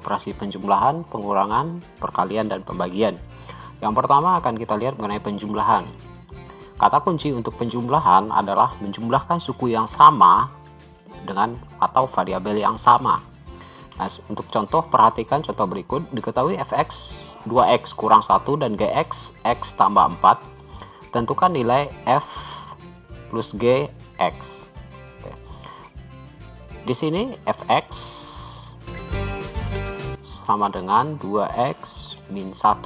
operasi penjumlahan, pengurangan, perkalian, dan pembagian. Yang pertama akan kita lihat mengenai penjumlahan. Kata kunci untuk penjumlahan adalah menjumlahkan suku yang sama dengan atau variabel yang sama. Nah, untuk contoh, perhatikan contoh berikut. Diketahui fx 2x kurang 1 dan gx x tambah 4. Tentukan nilai f plus gx. Oke. Di sini fx sama dengan 2x min 1.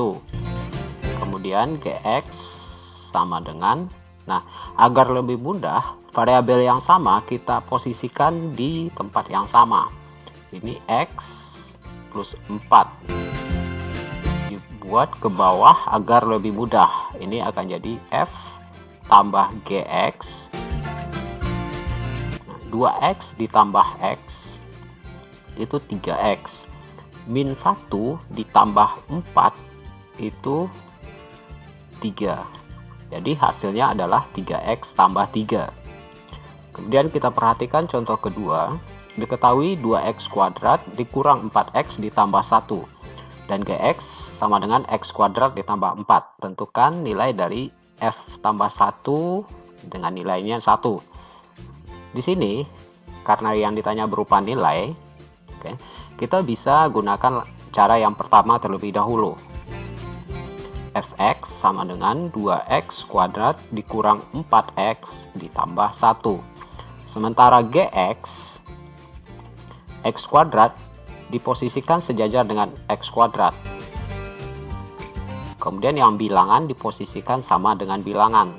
Kemudian gx sama dengan, nah, agar lebih mudah, variabel yang sama kita posisikan di tempat yang sama. Ini x plus 4. Dibuat ke bawah agar lebih mudah. Ini akan jadi f tambah gx. 2x ditambah x itu 3x. Min 1 ditambah 4 itu 3. Jadi hasilnya adalah 3x tambah 3. Kemudian kita perhatikan contoh kedua. Diketahui 2x kuadrat dikurang 4x ditambah 1. Dan gx sama dengan x kuadrat ditambah 4. Tentukan nilai dari f tambah 1 dengan nilainya 1. Di sini, karena yang ditanya berupa nilai, kita bisa gunakan cara yang pertama terlebih dahulu. Fx sama dengan 2x kuadrat dikurang 4x ditambah 1. Sementara gx, x kuadrat diposisikan sejajar dengan x kuadrat. Kemudian yang bilangan diposisikan sama dengan bilangan.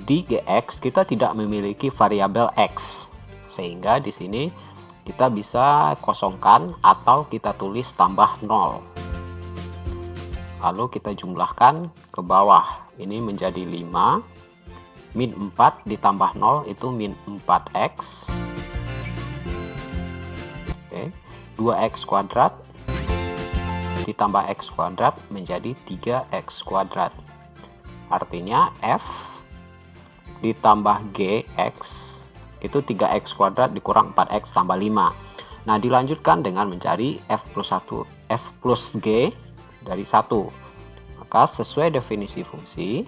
Di gx kita tidak memiliki variabel x, sehingga di sini kita bisa kosongkan atau kita tulis tambah 0. Lalu kita jumlahkan ke bawah. Ini menjadi 5. Min 4 ditambah 0 itu min 4x. Oke. 2x kuadrat ditambah x kuadrat menjadi 3x kuadrat. Artinya f ditambah gx itu 3x kuadrat dikurang 4x tambah 5. Nah, dilanjutkan dengan mencari f plus g dari 1. Maka sesuai definisi fungsi,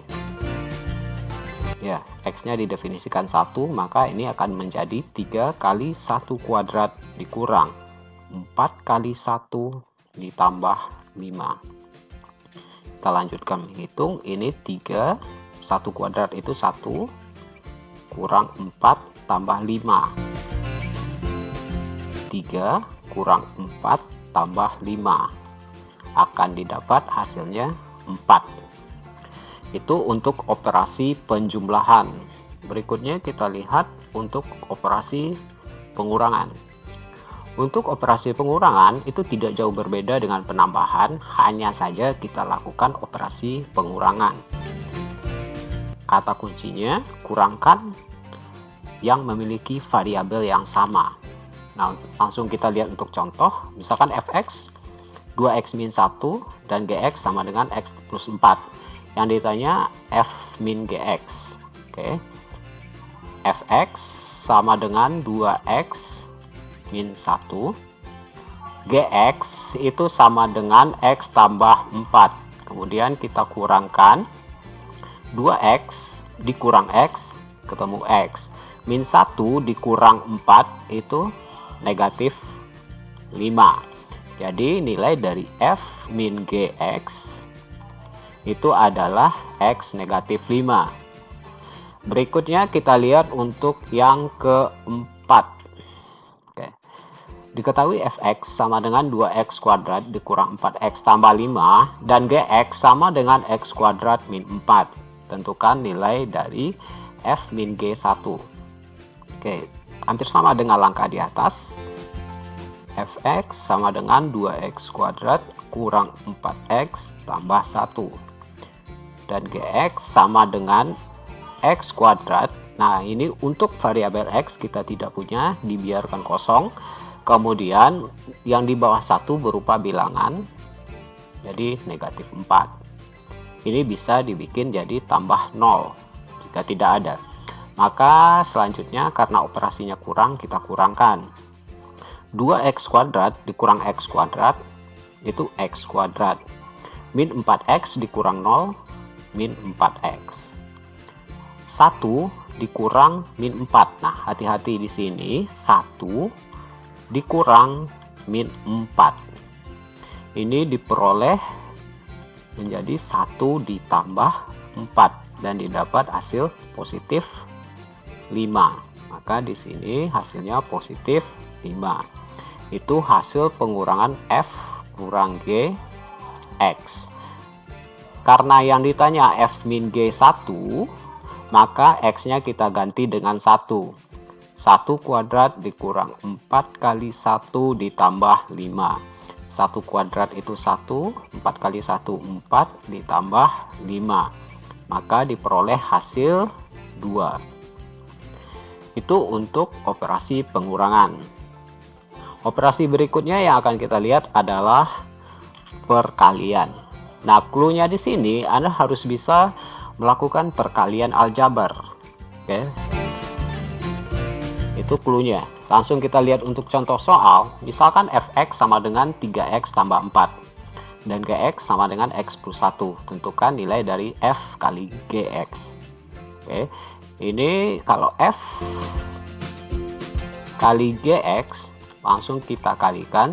ya, x-nya didefinisikan 1, maka ini akan menjadi 3 kali 1 kuadrat dikurang 4 kali 1 ditambah 5. Kita lanjutkan menghitung. Ini 3, 1 kuadrat itu 1, kurang 4 tambah 5. 3 kurang 4 tambah 5. Akan didapat hasilnya 4. Itu untuk operasi penjumlahan. Berikutnya kita lihat untuk operasi pengurangan. Untuk operasi pengurangan itu tidak jauh berbeda dengan penambahan, hanya saja kita lakukan operasi pengurangan. Kata kuncinya kurangkan yang memiliki variabel yang sama. Nah, langsung kita lihat untuk contoh. Misalkan fx 2x min 1 dan gx sama dengan x plus 4. Yang ditanya f min gx. Oke. Fx sama dengan 2x min 1. Gx itu sama dengan x tambah 4. Kemudian kita kurangkan 2x dikurang x ketemu x. Min 1 dikurang 4 itu negatif 5. Jadi nilai dari f min gx itu adalah x negatif 5. Berikutnya kita lihat untuk yang keempat. Oke. Diketahui fx sama dengan 2x kuadrat dikurang 4x tambah 5 dan gx sama dengan x kuadrat min 4. Tentukan nilai dari f min g1. Oke, hampir sama dengan langkah di atas. Fx sama dengan 2x kuadrat kurang 4x tambah 1. Dan gx sama dengan x kuadrat. Nah, ini untuk variabel x kita tidak punya, dibiarkan kosong. Kemudian yang di bawah 1 berupa bilangan, jadi negatif 4. Ini bisa dibikin jadi tambah 0 jika tidak ada. Maka selanjutnya karena operasinya kurang, kita kurangkan. 2x kuadrat dikurang x kuadrat itu x kuadrat. Min 4x dikurang 0, min 4x. 1 dikurang min 4. Nah, hati-hati di sini, 1 dikurang min 4. Ini diperoleh menjadi 1 ditambah 4 dan didapat hasil positif 5. Maka di sini hasilnya positif 5. Itu hasil pengurangan f kurang g x. Karena yang ditanya f min g 1, maka x-nya kita ganti dengan 1. 1 kuadrat dikurang 4 kali 1 ditambah 5. 1 kuadrat itu 1, 4 kali 1, 4 ditambah 5. Maka diperoleh hasil 2. Itu untuk operasi pengurangan. Operasi berikutnya yang akan kita lihat adalah perkalian. Nah, clue-nya di sini Anda harus bisa melakukan perkalian aljabar. Oke. Itu clue-nya. Langsung kita lihat untuk contoh soal. Misalkan fx sama dengan 3x tambah 4 dan gx sama dengan x plus 1. Tentukan nilai dari f kali gx. Oke. Ini kalau f kali gx, langsung kita kalikan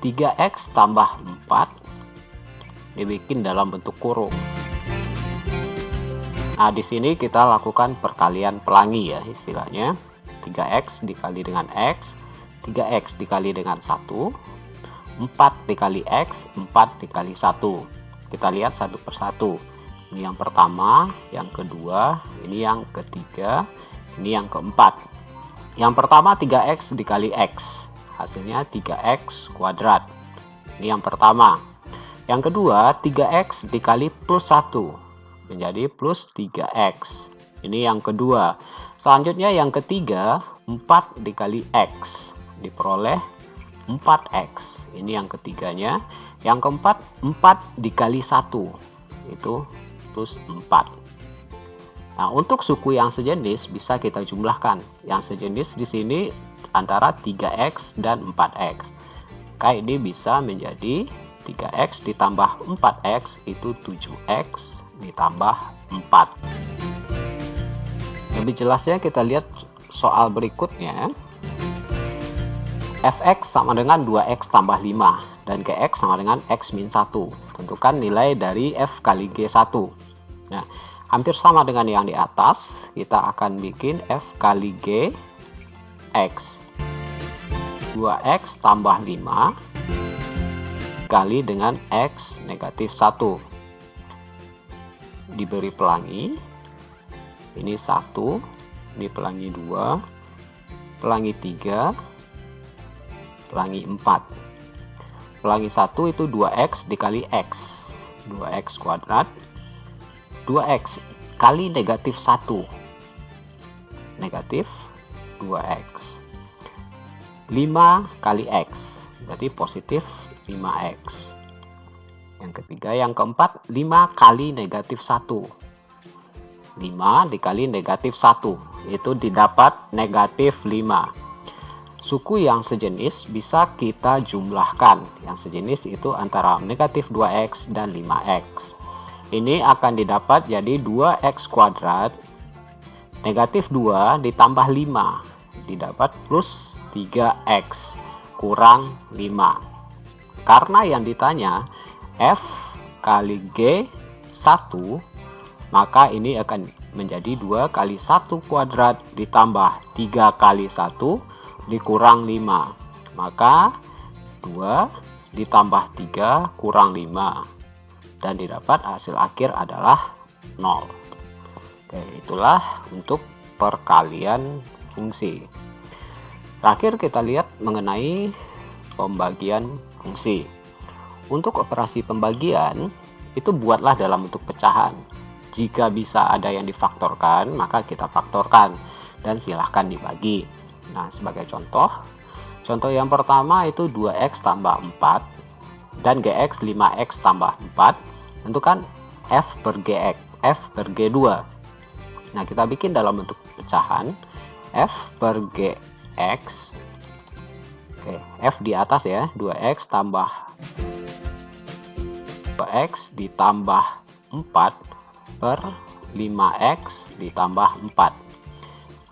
3x tambah 4 dibikin dalam bentuk kurung. Nah, di sini kita lakukan perkalian pelangi ya istilahnya. 3x dikali dengan x, 3x dikali dengan 1, 4 dikali x, 4 dikali 1. Kita lihat satu persatu. Ini yang pertama, yang kedua, ini yang ketiga, ini yang keempat. Yang pertama 3x dikali x, hasilnya 3x kuadrat. Ini yang pertama. Yang kedua 3x dikali plus 1 menjadi plus 3x. Ini yang kedua. Selanjutnya yang ketiga 4 dikali x diperoleh 4x. Ini yang ketiganya. Yang keempat 4 dikali 1 itu plus 4. Nah, untuk suku yang sejenis bisa kita jumlahkan. Yang sejenis di sini antara 3x dan 4x. Maka ini bisa menjadi 3x ditambah 4x itu 7x ditambah 4. Lebih jelasnya kita lihat soal berikutnya. Fx sama dengan 2x tambah 5 dan gx sama dengan x min 1. Tentukan nilai dari f kali g1. Nah, hampir sama dengan yang di atas. Kita akan bikin f kali g x. 2x tambah 5 kali dengan x negatif 1. Diberi pelangi. Ini 1, ini pelangi 2, pelangi 3, pelangi 4. Pelangi 1 itu 2x dikali x. 2x kuadrat. 2x kali negatif 1. Negatif 2x. 5 kali x. Berarti positif 5x. Yang ketiga, yang keempat 5 kali negatif 1. 5 dikali negatif 1. Itu didapat negatif 5. Suku yang sejenis bisa kita jumlahkan. Yang sejenis itu antara negatif 2x dan 5x. Ini akan didapat jadi 2x kuadrat negatif 2 ditambah 5. Didapat plus 3x kurang 5. Karena yang ditanya f kali g 1, maka ini akan menjadi 2 kali 1 kuadrat ditambah 3 kali 1 dikurang 5. Maka 2 ditambah 3 kurang 5. Dan didapat hasil akhir adalah 0. Oke, itulah untuk perkalian fungsi. Terakhir kita lihat mengenai pembagian fungsi. Untuk operasi pembagian, itu buatlah dalam bentuk pecahan. Jika bisa ada yang difaktorkan, maka kita faktorkan dan silahkan dibagi. Nah, sebagai contoh yang pertama itu 2x tambah 4 dan gx 5x tambah 4. Tentukan f per gx, f per g2. Nah, kita bikin dalam bentuk pecahan f per gx Oke, F di atas ya, 2X tambah 2X ditambah 4 per 5X ditambah 4.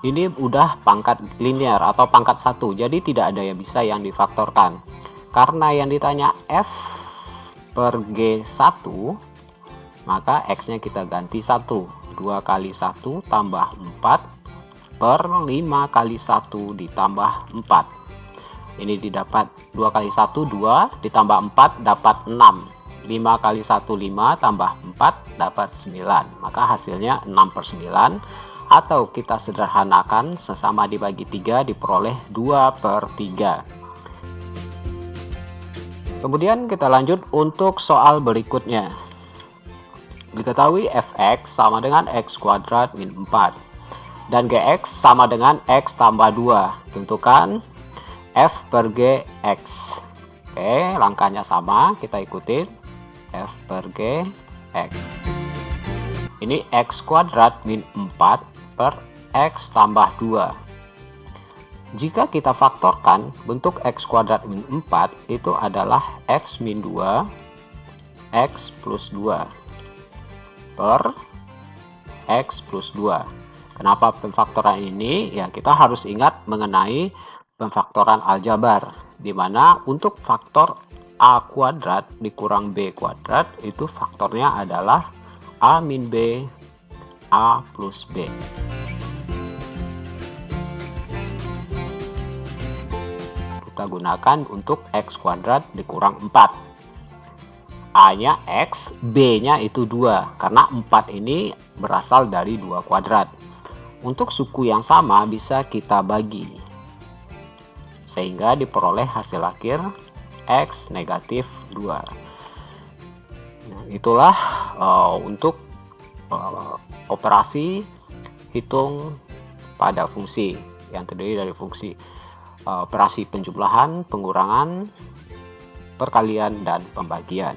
Ini udah pangkat linear atau pangkat 1, jadi tidak ada yang bisa yang difaktorkan. Karena yang ditanya F per G1, maka X-nya kita ganti 1. 2 kali 1 tambah 4 per 5 kali 1 ditambah 4. Ini didapat 2 kali 1, 2, ditambah 4 dapat 6. 5 kali 1, 5, tambah 4 dapat 9. Maka hasilnya 6/9. Atau kita sederhanakan, sesama dibagi 3 diperoleh 2/3. Kemudian kita lanjut untuk soal berikutnya. Diketahui fx sama dengan x kuadrat min 4 dan gx sama dengan x tambah 2. Tentukan f per gx. Oke, langkahnya sama, kita ikutin. F per gx. Ini x kuadrat min 4 per x tambah 2. Jika kita faktorkan, bentuk x kuadrat min 4 itu adalah x min 2 x plus 2 per x plus 2. Kenapa pemfaktoran ini? Ya, kita harus ingat mengenai pemfaktoran aljabar, di mana untuk faktor a kuadrat dikurang b kuadrat itu faktornya adalah a min b a plus b. Kita gunakan untuk x kuadrat dikurang 4. A-nya x, B-nya itu 2. Karena 4 ini berasal dari 2 kuadrat. Untuk suku yang sama bisa kita bagi. Sehingga diperoleh hasil akhir x negatif 2. Nah, itulah untuk operasi hitung pada fungsi yang terdiri dari fungsi operasi penjumlahan, pengurangan, perkalian, dan pembagian.